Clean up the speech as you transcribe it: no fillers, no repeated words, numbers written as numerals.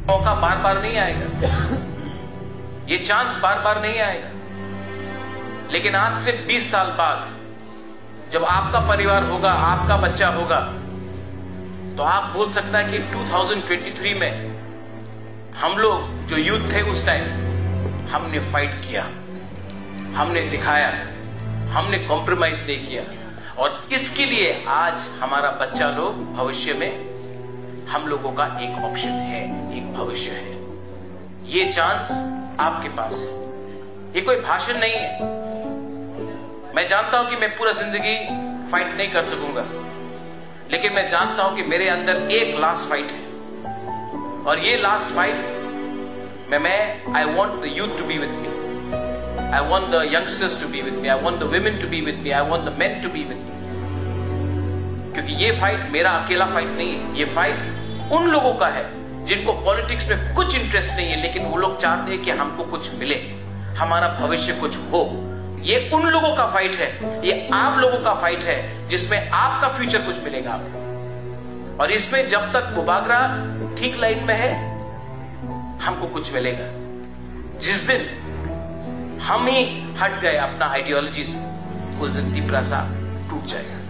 मौका बार बार नहीं आएगा, ये चांस बार बार नहीं आएगा। लेकिन आज से 20 साल बाद जब आपका परिवार होगा, आपका बच्चा होगा, तो आप बोल सकता है कि 2023 में हम लोग जो यूथ थे उस टाइम, हमने फाइट किया, हमने दिखाया, हमने कॉम्प्रोमाइज नहीं किया। और इसके लिए आज हमारा बच्चा लोग भविष्य में हम लोगों का एक ऑप्शन है, एक भविष्य है। ये चांस आपके पास है। ये कोई भाषण नहीं है। मैं जानता हूं कि मैं पूरा जिंदगी फाइट नहीं कर सकूंगा, लेकिन मैं जानता हूं कि मेरे अंदर एक लास्ट फाइट है। और ये लास्ट फाइट मैं I want the youth to be with me, I want the youngsters to be with me, I want the women to be with me, I want the men to be with me. क्योंकि ये fight मेरा अकेला fight नहीं है, ये fight उन लोगों का है जिनको पॉलिटिक्स में कुछ इंटरेस्ट नहीं है, लेकिन वो लोग चाहते हैं कि हमको कुछ मिले, हमारा भविष्य कुछ हो। ये उन लोगों का फाइट है, ये आप लोगों का फाइट है, जिसमें आपका फ्यूचर कुछ मिलेगा आपको। और इसमें जब तक मुबागरा ठीक लाइन में है, हमको कुछ मिलेगा। जिस दिन हम ही हट गए अपना आइडियोलॉजी से, उस दिन दीपरा साहब टूट जाएगा।